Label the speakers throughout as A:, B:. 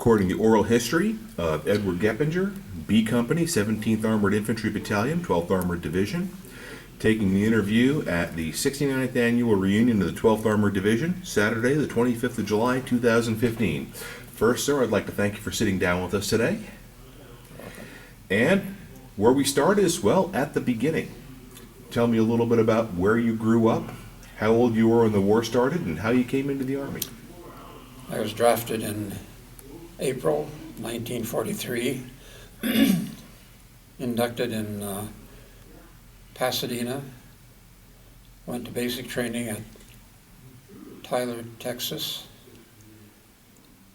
A: recording the oral history of Edward Goeppinger, B Company, 17th Armored Infantry Battalion, 12th Armored Division, taking the interview at the 69th Annual Reunion of the 12th Armored Division, Saturday, the 25th of July, 2015. First, sir, I'd like to thank you for sitting down with us today. And where we start is, well, at the beginning. Tell me a little bit about where you grew up, how old you were when the war started, and how you came into the Army.
B: I was drafted in April 1943, inducted in Pasadena, went to basic training at Tyler, Texas.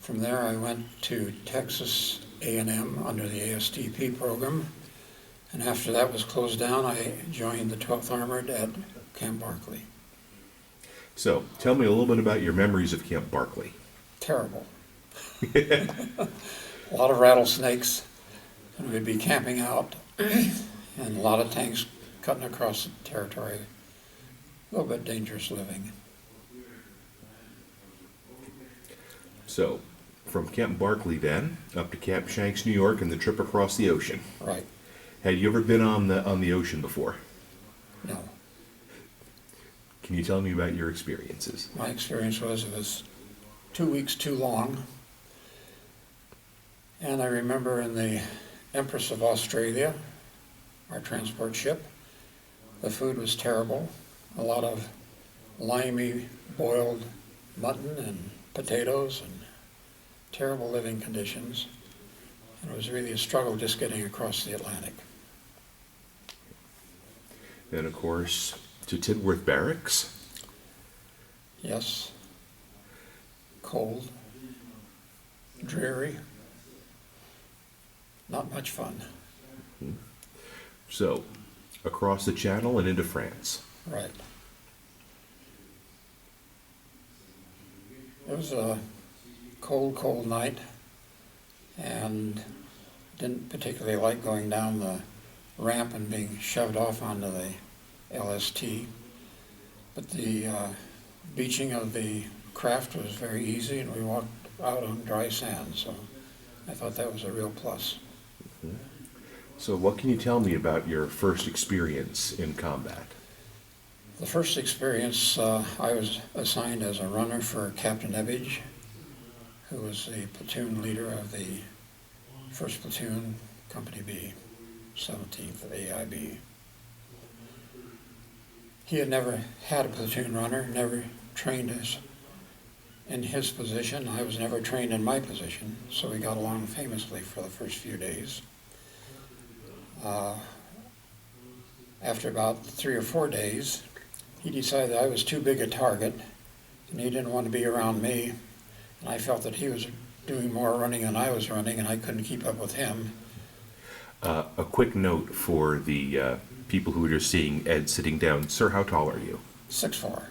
B: From there I went to Texas A&M under the ASDP program, and after that was closed down, I joined the 12th Armored at Camp Barkley.
A: So, tell me a little bit about your memories of Camp Barkley.
B: Terrible. A lot of rattlesnakes, and we'd be camping out, and a lot of tanks cutting across the territory. A little bit dangerous living.
A: So, from Camp Barkley then, up to Camp Shanks, New York, and the trip across the ocean.
B: Right.
A: Had you ever been on the ocean before?
B: No.
A: Can you tell me about your experiences?
B: My experience was it was 2 weeks too long. And I remember in the Empress of Australia, our transport ship, the food was terrible. A lot of limey boiled mutton and potatoes and terrible living conditions. And it was really a struggle just getting across the Atlantic.
A: Then, of course, to Tidworth Barracks.
B: Yes. Cold. Dreary. Not much fun.
A: So, across the Channel and into France.
B: Right. It was a cold, cold night, and didn't particularly like going down the ramp and being shoved off onto the LST. But the beaching of the craft was very easy, and we walked out on dry sand, so I thought that was a real plus.
A: So what can you tell me about your first experience in combat?
B: The first experience, I was assigned as a runner for Captain Ebbage, who was the platoon leader of the 1st Platoon, Company B, 17th AIB. He had never had a platoon runner, never trained us in his position. I was never trained in my position, so we got along famously for the first few days. After about 3 or 4 days, he decided I was too big a target, and he didn't want to be around me, and I felt that he was doing more running than I was running, and I couldn't keep up with him.
A: A quick note for the people who are just seeing Ed sitting down. Sir, how tall are you?
B: 6'4".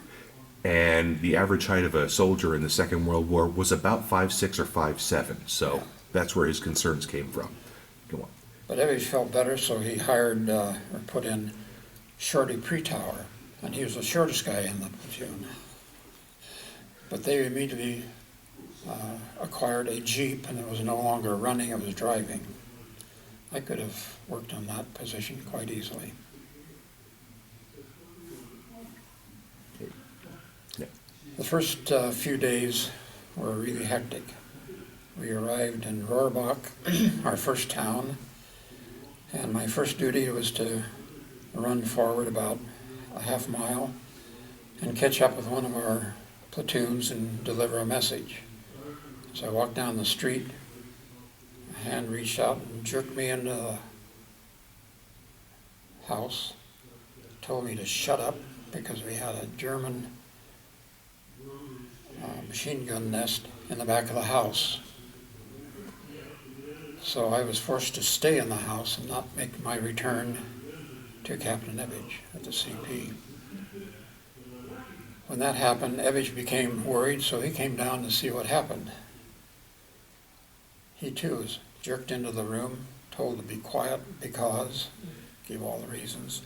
A: And the average height of a soldier in the Second World War was about 5'6" or 5'7", so
B: Yeah.
A: that's where his concerns came from. Go on.
B: But Ebbage felt better, so he hired or put in Shorty Pretower, and he was the shortest guy in the platoon. But they immediately acquired a Jeep, and it was no longer running, it was driving. I could have worked on that position quite easily.
A: Yeah.
B: The first few days were really hectic. We arrived in Rohrbach, our first town, and my first duty was to run forward about a half mile and catch up with one of our platoons and deliver a message. So I walked down the street, a hand reached out and jerked me into the house, told me to shut up because we had a German machine gun nest in the back of the house. So I was forced to stay in the house and not make my return to Captain Ebbage at the CP. When that happened, Ebbage became worried, so he came down to see what happened. He too was jerked into the room, told to be quiet because, gave all the reasons.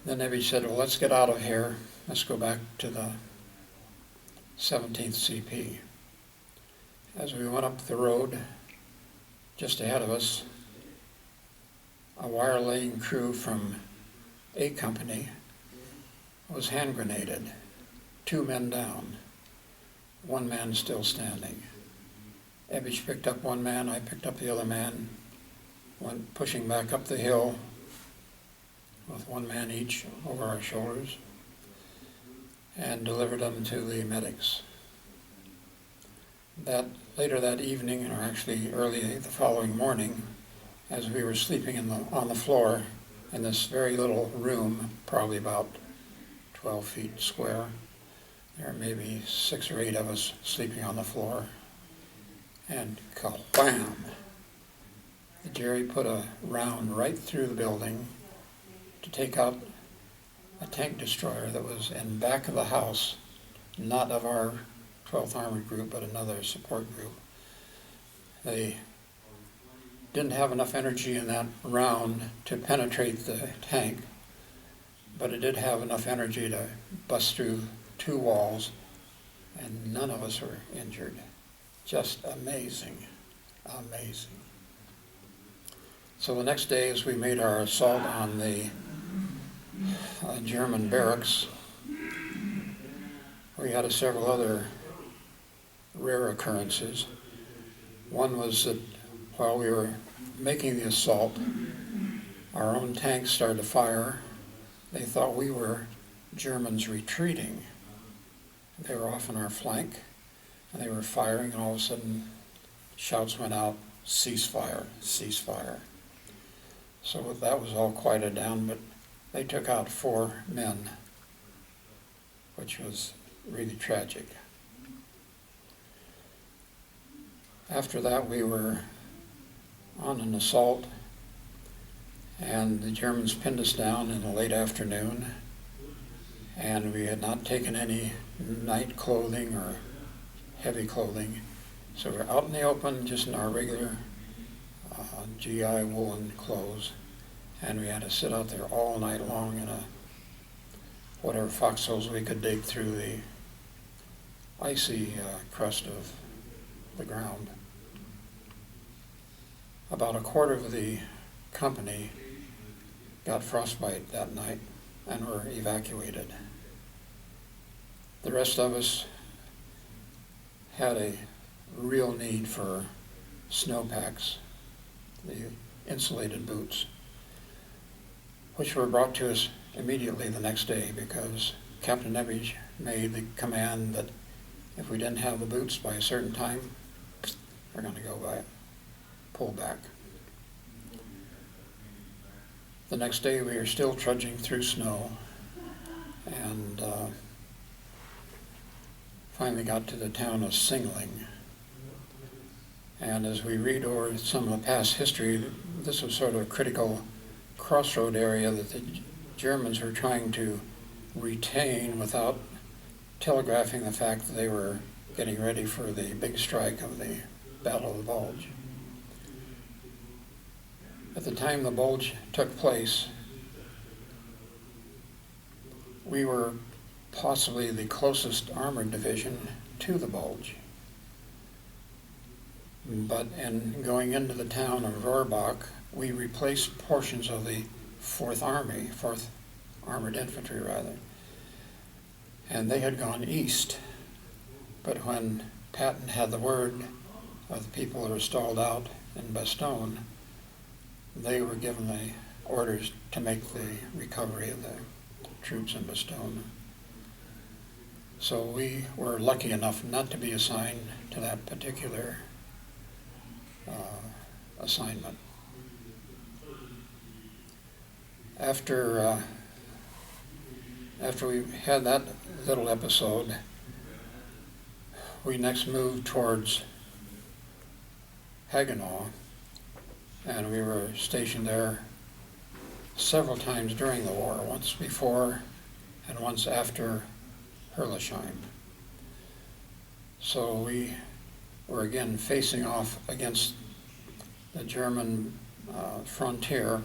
B: Then Ebbage said, well, let's get out of here. Let's go back to the 17th CP. As we went up the road, just ahead of us, a wire laying crew from A Company was hand grenaded. 2 men down, 1 man still standing. Ebbage picked up 1 man, I picked up the other man, went pushing back up the hill with 1 man each over our shoulders, and delivered them to the medics. Later that evening, or actually early the following morning, as we were sleeping on the floor in this very little room, probably about 12 feet square, there were maybe 6 or 8 of us sleeping on the floor, and ka-wham! The Jerry put a round right through the building to take out a tank destroyer that was in back of the house, not of our 12th Armored Group, but another support group. They didn't have enough energy in that round to penetrate the tank, but it did have enough energy to bust through 2 walls, and none of us were injured. Just amazing, amazing. So the next day, as we made our assault on the German barracks, we had several other rare occurrences. One was that while we were making the assault, our own tanks started to fire. They thought we were Germans retreating. They were off on our flank, and they were firing, and all of a sudden shouts went out, "Ceasefire, ceasefire." So that was all quieted down, but they took out 4 men, which was really tragic. After that, we were on an assault, and the Germans pinned us down in the late afternoon, and we had not taken any night clothing or heavy clothing, so we're out in the open, just in our regular GI woolen clothes, and we had to sit out there all night long in whatever foxholes we could dig through the icy crust of the ground. About a quarter of the company got frostbite that night and were evacuated. The rest of us had a real need for snowpacks, the insulated boots, which were brought to us immediately the next day because Captain Ebbage made the command that if we didn't have the boots by a certain time, we're going to pull back. The next day we were still trudging through snow, and finally got to the town of Singling. And as we read over some of the past history, this was sort of a critical crossroad area that the Germans were trying to retain without telegraphing the fact that they were getting ready for the big strike of the Battle of the Bulge. At the time the Bulge took place, we were possibly the closest armored division to the Bulge. But in going into the town of Rohrbach, we replaced portions of the 4th Armored Infantry, and they had gone east. But when Patton had the word of the people that were stalled out in Bastogne, they were given the orders to make the recovery of the troops in Bastogne. So we were lucky enough not to be assigned to that particular assignment. After we had that little episode, we next moved towards Haguenau, and we were stationed there several times during the war, once before and once after Herlesheim. So we were again facing off against the German frontier,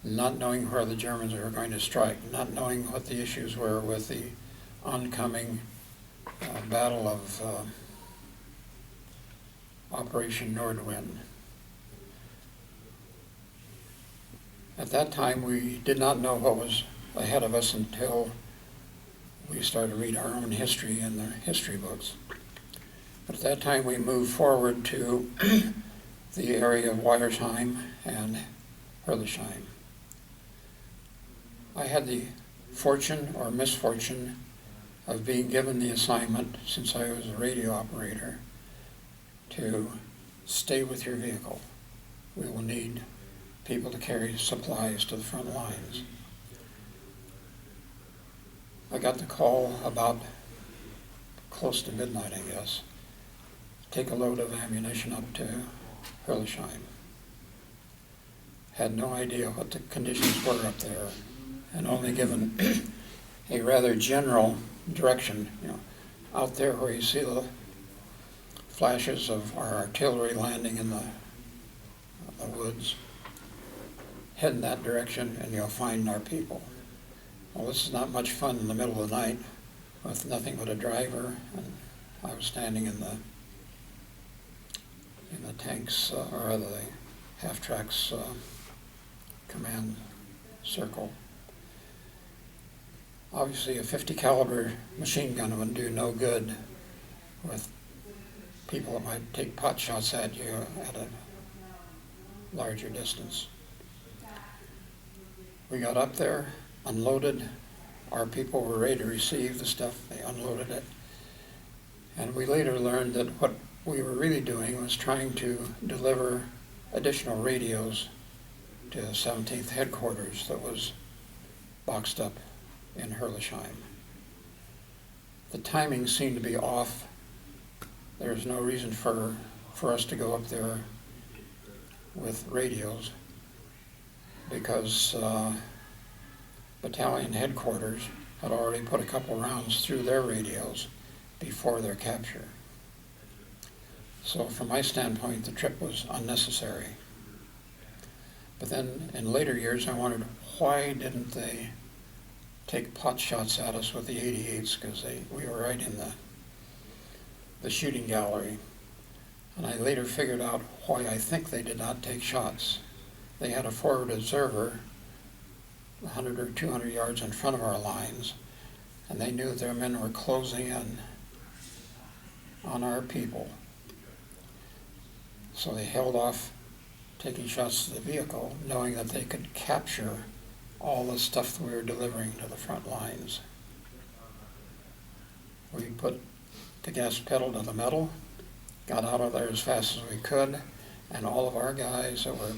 B: not knowing where the Germans were going to strike, not knowing what the issues were with the oncoming battle of Operation Nordwind. At that time, we did not know what was ahead of us until we started to read our own history in the history books. But at that time, we moved forward to the area of Weiersheim and Herlisheim. I had the fortune or misfortune of being given the assignment, since I was a radio operator, to stay with your vehicle. We will need people to carry supplies to the front lines. I got the call about close to midnight, I guess. Take a load of ammunition up to Herlisheim. Had no idea what the conditions were up there, and only given a rather general direction. Out there where you see the flashes of our artillery landing in the woods, head in that direction and you'll find our people. Well, this is not much fun in the middle of the night with nothing but a driver, and I was standing in the tanks, or the half-tracks command circle. Obviously, a 50 caliber machine gun would do no good with people that might take pot shots at you at a larger distance. We got up there, unloaded. Our people were ready to receive the stuff. They unloaded it. And we later learned that what we were really doing was trying to deliver additional radios to 17th headquarters that was boxed up in Herlisheim. The timing seemed to be off. There was no reason for us to go up there with radios, because battalion headquarters had already put a couple rounds through their radios before their capture. So from my standpoint, the trip was unnecessary. But then in later years, I wondered, why didn't they take pot shots at us with the 88s? Because we were right in the shooting gallery. And I later figured out why I think they did not take shots. They had a forward observer 100 or 200 yards in front of our lines, and they knew their men were closing in on our people. So they held off taking shots to the vehicle, knowing that they could capture all the stuff that we were delivering to the front lines. We put the gas pedal to the metal, got out of there as fast as we could, and all of our guys that were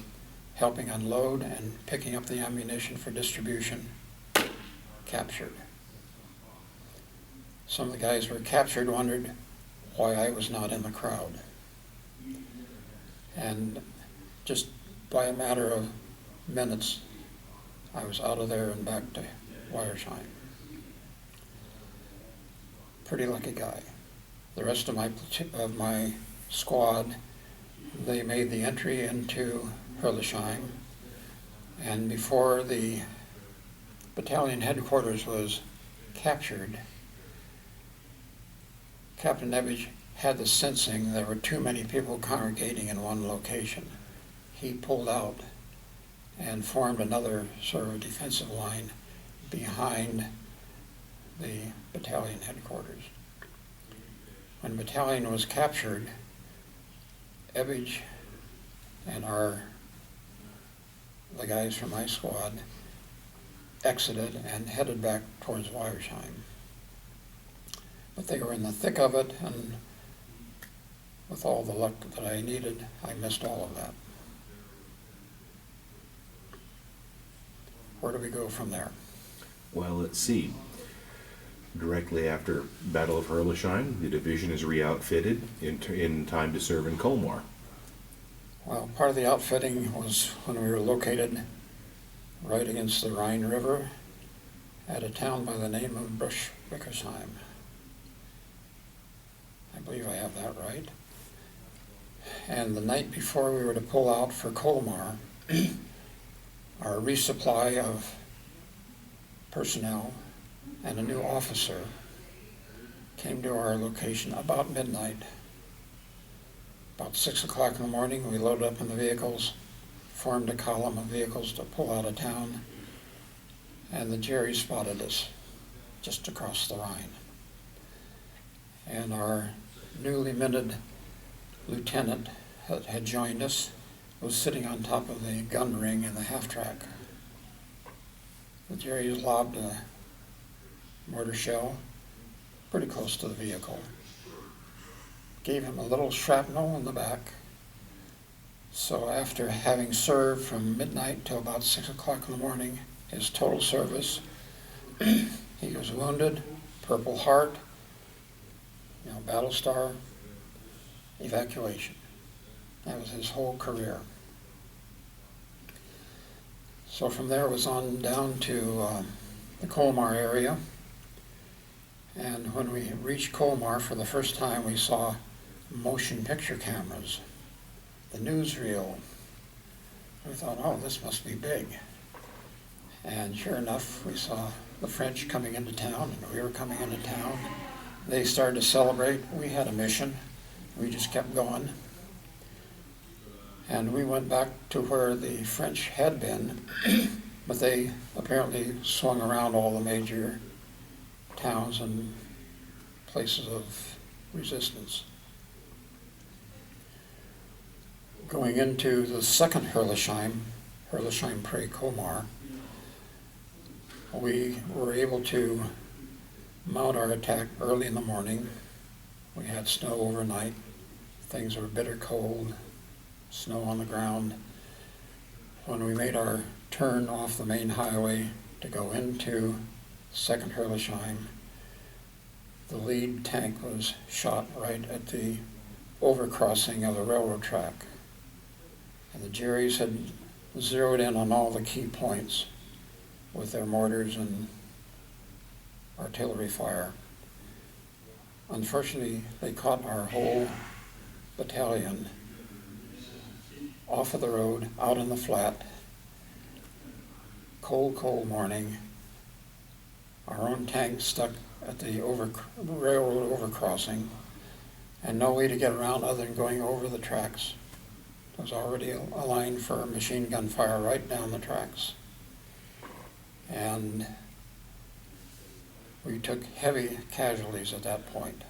B: helping unload and picking up the ammunition for distribution captured. Some of the guys who were captured wondered why I was not in the crowd. And just by a matter of minutes, I was out of there and back to Weiersheim. Pretty lucky guy. The rest of my squad, they made the entry into Herlisheim, and before the battalion headquarters was captured, Captain Nebbage had the sensing there were too many people congregating in one location. He pulled out and formed another sort of defensive line behind the battalion headquarters. When the battalion was captured, Ebbage and the guys from my squad exited and headed back towards Weiersheim. But they were in the thick of it, and with all the luck that I needed, I missed all of that. Where do we go from there?
A: Well, let's see. Directly after Battle of Herlisheim, the division is re-outfitted in time to serve in Colmar.
B: Well, part of the outfitting was when we were located right against the Rhine River at a town by the name of Bruch-Wickersheim. I believe I have that right. And the night before we were to pull out for Colmar, our resupply of personnel and a new officer came to our location about midnight. About 6 o'clock in the morning, we loaded up in the vehicles, formed a column of vehicles to pull out of town, and the Jerry spotted us just across the Rhine. And our newly minted lieutenant had joined us, was sitting on top of the gun ring in the half-track. The Jerry lobbed a mortar shell pretty close to the vehicle. Gave him a little shrapnel in the back. So after having served from midnight till about 6 o'clock in the morning, his total service, he was wounded, Purple Heart, battle star, evacuation. That was his whole career. So from there it was on down to the Colmar area. And when we reached Colmar for the first time, we saw motion picture cameras, the newsreel. We thought, oh, this must be big. And sure enough, we saw the French coming into town, and we were coming into town. They started to celebrate. We had a mission. We just kept going. And we went back to where the French had been, but they apparently swung around all the major towns and places of resistance. Going into the second Hurlesheim pre-Colmar, we were able to mount our attack early in the morning. We had snow overnight. Things were bitter cold, snow on the ground. When we made our turn off the main highway to go into second Hurlesheim, the lead tank was shot right at the overcrossing of the railroad track. And the Jerrys had zeroed in on all the key points with their mortars and artillery fire. Unfortunately, they caught our whole battalion off of the road, out in the flat, cold, cold morning. Our own tank stuck at the railroad overcrossing, and no way to get around other than going over the tracks. There was already a line for machine gun fire right down the tracks. And we took heavy casualties at that point.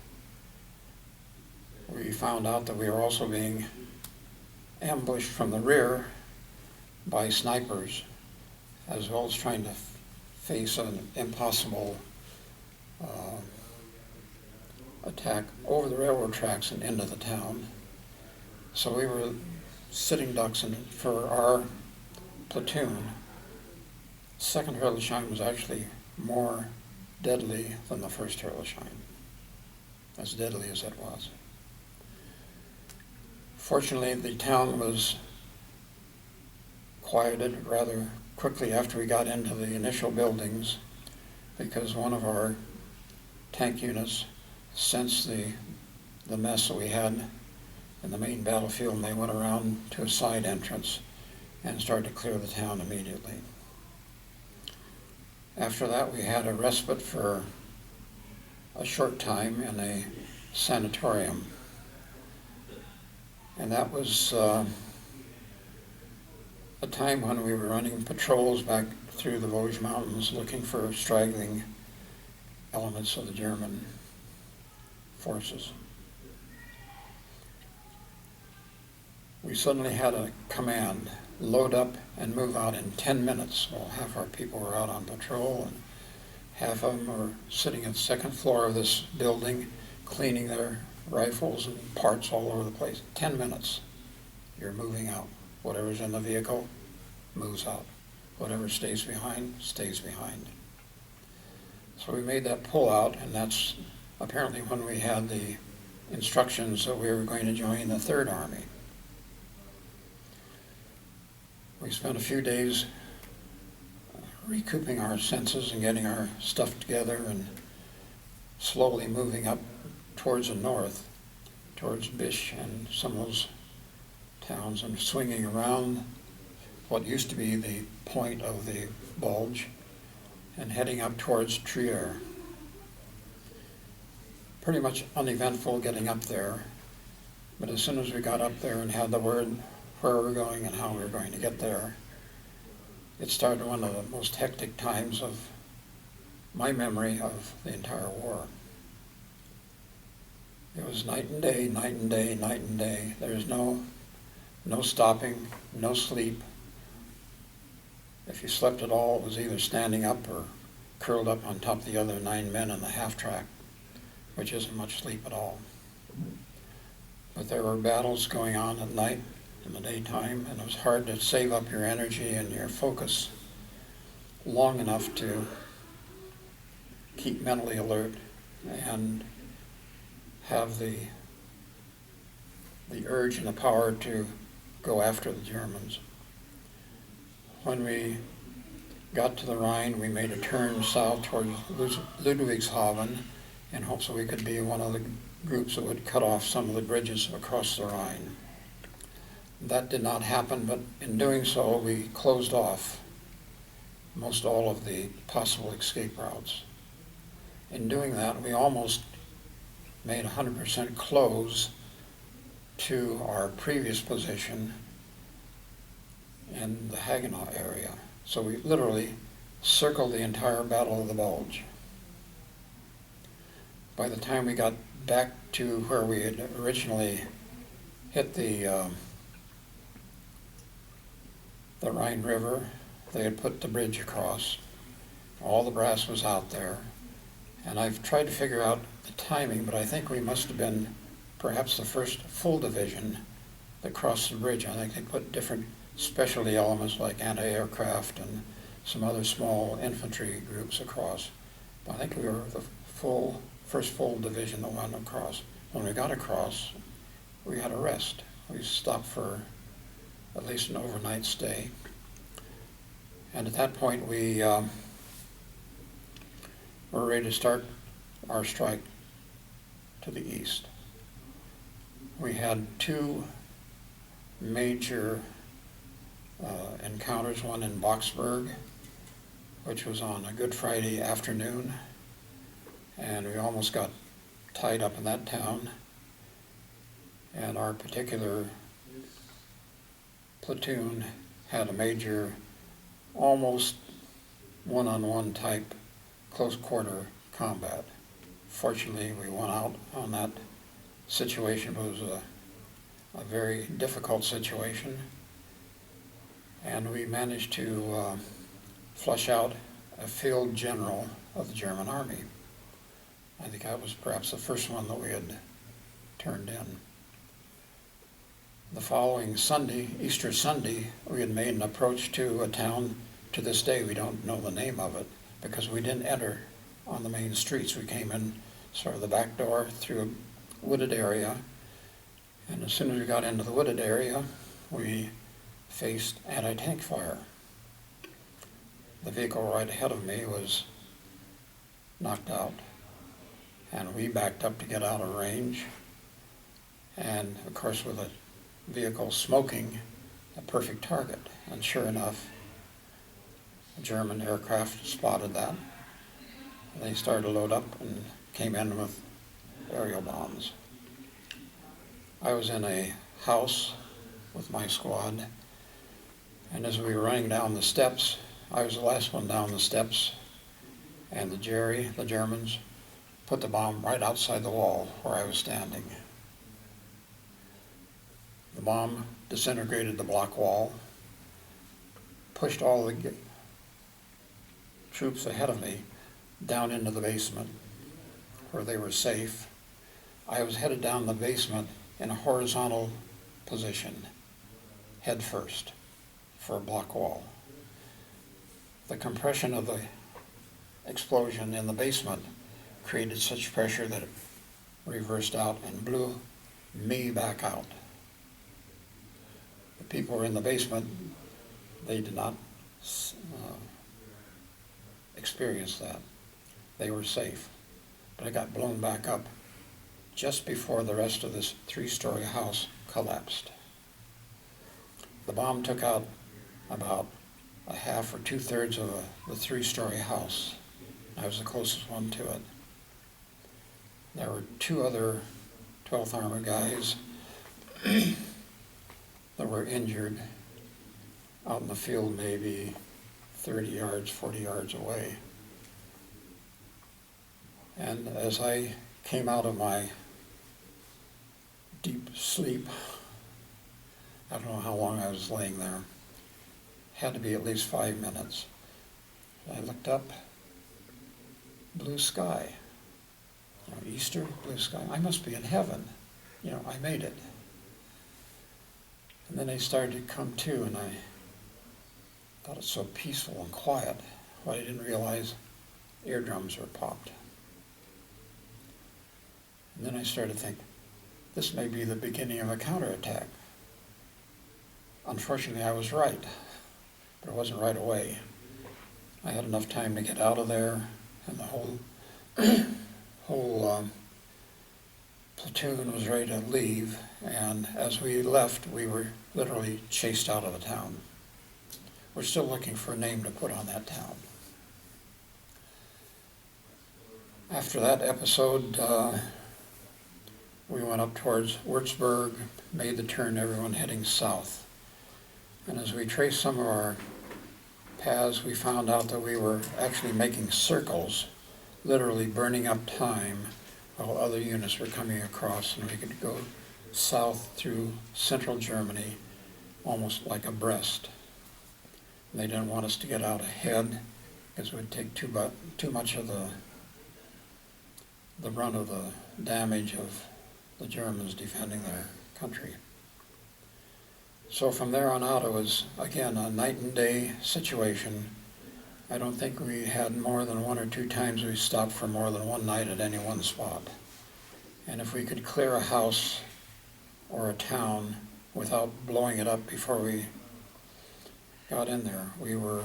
B: We found out that we were also being ambushed from the rear by snipers, as well as trying to face an impossible attack over the railroad tracks and into the town. So we were sitting ducks, and for our platoon, second Hurlesheim was actually more deadly than the first Hurlesheim, as deadly as it was. Fortunately, the town was quieted rather quickly after we got into the initial buildings, because one of our tank units sensed the mess that we had in the main battlefield, and they went around to a side entrance and started to clear the town immediately. After that, we had a respite for a short time in a sanatorium. And that was a time when we were running patrols back through the Vosges Mountains looking for straggling elements of the German forces. We suddenly had a command: load up and move out in 10 minutes. Well, half our people were out on patrol, and half of them were sitting at the second floor of this building, cleaning their rifles and parts all over the place. 10 minutes, you're moving out. Whatever's in the vehicle moves out. Whatever stays behind, stays behind. So we made that pull out, and that's apparently when we had the instructions that we were going to join the Third Army. We spent a few days recouping our senses and getting our stuff together and slowly moving up towards the north, towards Bisch and some of those towns, and swinging around what used to be the point of the bulge and heading up towards Trier. Pretty much uneventful getting up there, But as soon as we got up there and had the word where we were going and how we were going to get there, it started one of the most hectic times of my memory of the entire war. It was night and day, night and day, night and day. There was no stopping, no sleep. If you slept at all, it was either standing up or curled up on top of the other 9 men in the half-track, which isn't much sleep at all. But there were battles going on at night, in the daytime, and it was hard to save up your energy and your focus long enough to keep mentally alert and have the urge and the power to go after the Germans. When we got to the Rhine, we made a turn south towards Ludwigshafen in hopes that we could be one of the groups that would cut off some of the bridges across the Rhine. That did not happen, but in doing so, we closed off most all of the possible escape routes. In doing that, we almost made 100% close to our previous position in the Hagenau area. So we literally circled the entire Battle of the Bulge. By the time we got back to where we had originally hit the Rhine River, they had put the bridge across. All the brass was out there. And I've tried to figure out the timing, but I think we must have been perhaps the first full division that crossed the bridge. I think they put different specialty elements like anti-aircraft and some other small infantry groups across. But I think we were the first full division that went across. When we got across, we had a rest. We stopped for at least an overnight stay. And at that point, we were ready to start our strike to the east. We had two major encounters, one in Boxburg, which was on a Good Friday afternoon, and we almost got tied up in that town. And our particular platoon had a major, almost one-on-one type close quarter combat. Fortunately, we won out on that situation. It was a very difficult situation, and we managed to flush out a field general of the German army. I think that was perhaps the first one that we had turned in. The following Sunday, Easter Sunday, we had made an approach to a town. To this day, we don't know the name of it because we didn't enter on the main streets. We came in sort of the back door through a wooded area, and as soon as we got into the wooded area, we faced anti-tank fire. The vehicle right ahead of me was knocked out, and we backed up to get out of range, and of course with a vehicle smoking, a perfect target. And sure enough, a German aircraft spotted that. They started to load up and came in with aerial bombs. I was in a house with my squad, and as we were running down the steps, I was the last one down the steps, and the Germans, put the bomb right outside the wall where I was standing. The bomb disintegrated the block wall, pushed all the troops ahead of me down into the basement where they were safe. I was headed down the basement in a horizontal position, head first, for a block wall. The compression of the explosion in the basement created such pressure that it reversed out and blew me back out. The people were in the basement. They did not experience that. They were safe. But I got blown back up just before the rest of this 3-story house collapsed. The bomb took out about a half or 2/3 of the 3-story house. I was the closest one to it. There were 2 other 12th Armored guys that were injured out in the field, maybe 30 yards, 40 yards away. And as I came out of my deep sleep, I don't know how long I was laying there, had to be at least 5 minutes. I looked up, blue sky, Easter, blue sky. I must be in heaven. I made it. And then they started to come to, and I thought it's so peaceful and quiet. What I didn't realize, eardrums were popped. And then I started to think, this may be the beginning of a counterattack. Unfortunately, I was right, but it wasn't right away. I had enough time to get out of there, and the whole platoon was ready to leave, and as we left, we were literally chased out of the town. We're still looking for a name to put on that town. After that episode, we went up towards Würzburg, made the turn, everyone heading south. And as we traced some of our paths, we found out that we were actually making circles, literally burning up time while other units were coming across, and we could go south through central Germany, almost like abreast. And they didn't want us to get out ahead because it would take too much of the brunt of the damage of the Germans defending their country. So from there on out, it was, again, a night and day situation. I don't think we had more than 1 or 2 times we stopped for more than one night at any one spot. And if we could clear a house or a town without blowing it up before we got in there, we were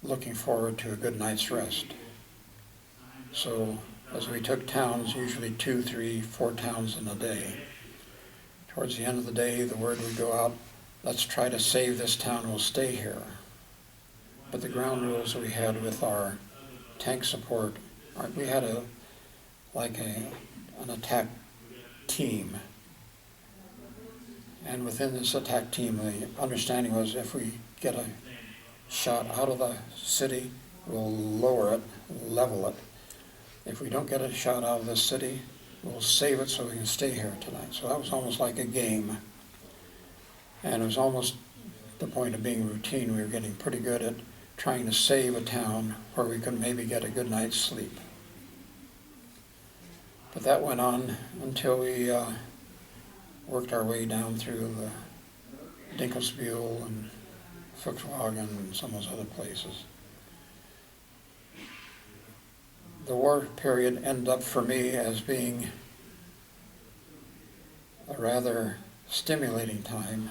B: looking forward to a good night's rest. So as we took towns, usually 2, 3, 4 towns in a day, towards the end of the day, the word would go out, let's try to save this town, we'll stay here. But the ground rules that we had with our tank support, we had an attack team. And within this attack team, the understanding was if we get a shot out of the city, we'll lower it, level it. If we don't get a shot out of the city, we'll save it so we can stay here tonight. So that was almost like a game. And it was almost the point of being routine. We were getting pretty good at trying to save a town where we could maybe get a good night's sleep. But that went on until we worked our way down through the Dinkelsbühl and Fuchswagen and some of those other places. The war period ended up for me as being a rather stimulating time.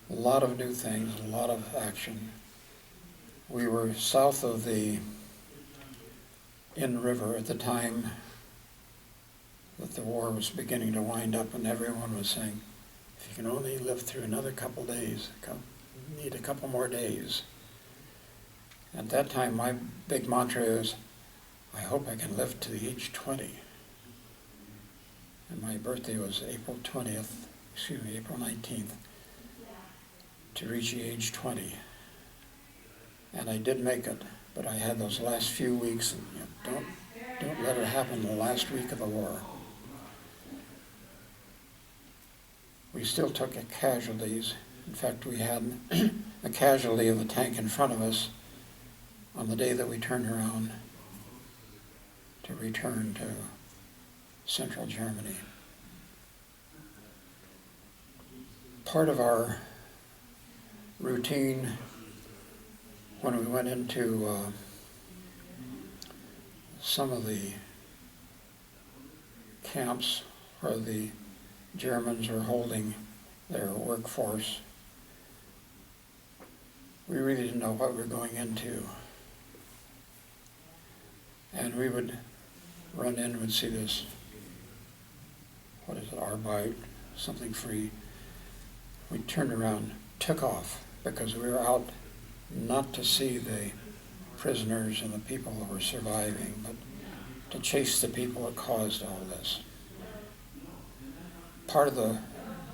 B: A lot of new things, a lot of action. We were south of the Inn River at the time that the war was beginning to wind up, and everyone was saying, if you can only live through another couple days, need a couple more days. At that time, my big mantra is, I hope I can live to the age 20. And my birthday was April 19th, to reach the age 20. And I did make it, but I had those last few weeks, and don't let it happen the last week of the war. We still took casualties. In fact, we had a casualty of a tank in front of us on the day that we turned around to return to central Germany. Part of our routine when we went into some of the camps where the Germans were holding their workforce, we really didn't know what we were going into. And we would run in and would see this, Arbeit, something free. We turned around, took off, because we were out not to see the prisoners and the people that were surviving, but to chase the people that caused all this. part of the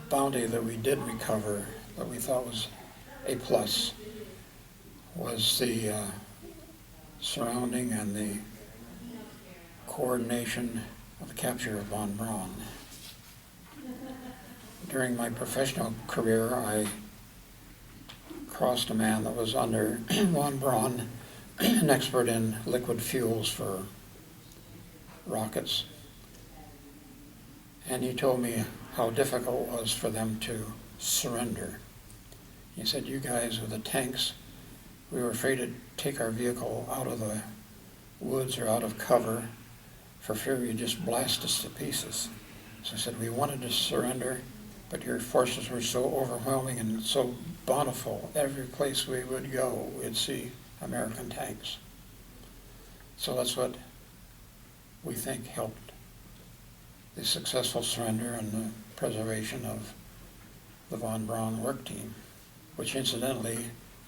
B: bounty that we did recover that we thought was a plus was the surrounding and the coordination of the capture of von Braun. During my professional career, I crossed a man that was under von Braun, an expert in liquid fuels for rockets. And he told me how difficult it was for them to surrender. He said, you guys with the tanks, we were afraid to take our vehicle out of the woods or out of cover for fear you'd just blast us to pieces. So I said, we wanted to surrender, but your forces were so overwhelming and so bountiful. Every place we would go, we'd see American tanks. So that's what we think helped the successful surrender and the preservation of the von Braun work team, which incidentally,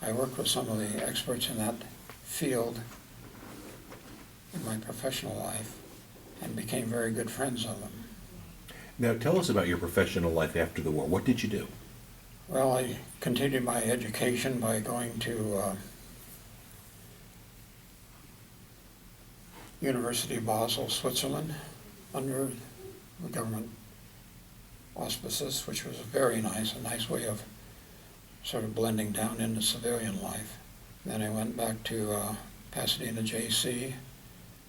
B: I worked with some of the experts in that field in my professional life and became very good friends of them.
A: Now tell us about your professional life after the war. What did you do?
B: Well, I continued my education by going to University of Basel, Switzerland, under the government auspices, which was very nice, a nice way of sort of blending down into civilian life. Then I went back to Pasadena JC.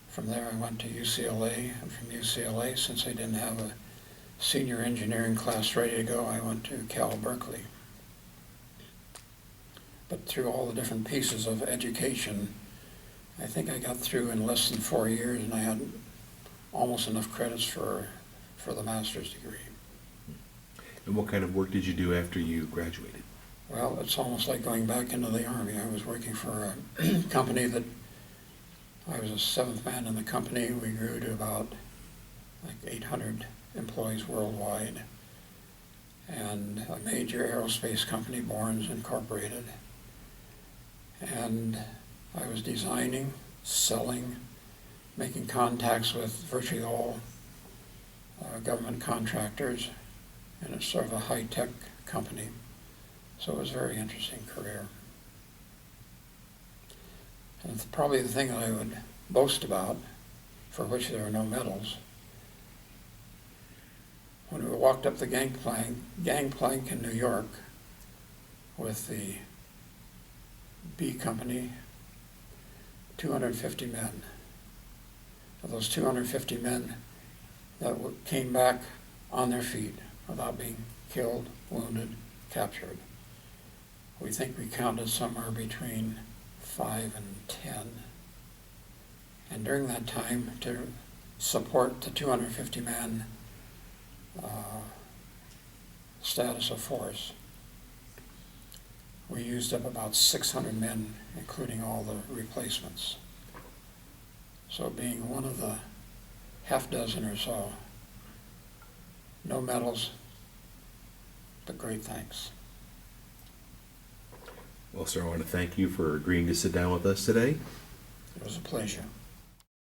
B: From there I went to UCLA, and from UCLA, since I didn't have a senior engineering class ready to go, I went to Cal Berkeley. But through all the different pieces of education, I think I got through in less than 4 years, and I had almost enough credits for the master's degree.
A: And what kind of work did you do after you graduated?
B: Well, it's almost like going back into the Army. I was working for a company that I was a seventh man in the company. We grew to about like 800 employees worldwide, and a major aerospace company, Barnes Incorporated. And I was designing, selling, making contacts with virtually all government contractors, and it's sort of a high-tech company. So it was a very interesting career. And probably the thing that I would boast about, for which there are no medals, when we walked up the gangplank in New York with the B Company, 250 men. Of those 250 men that came back on their feet without being killed, wounded, captured, we think we counted somewhere between 5 and 10. And during that time, to support the 250 man status of force, we used up about 600 men, including all the replacements. So being one of the half dozen or so, no medals, but great thanks.
A: Well, sir, I want to thank you for agreeing to sit down with us today.
B: It was a pleasure.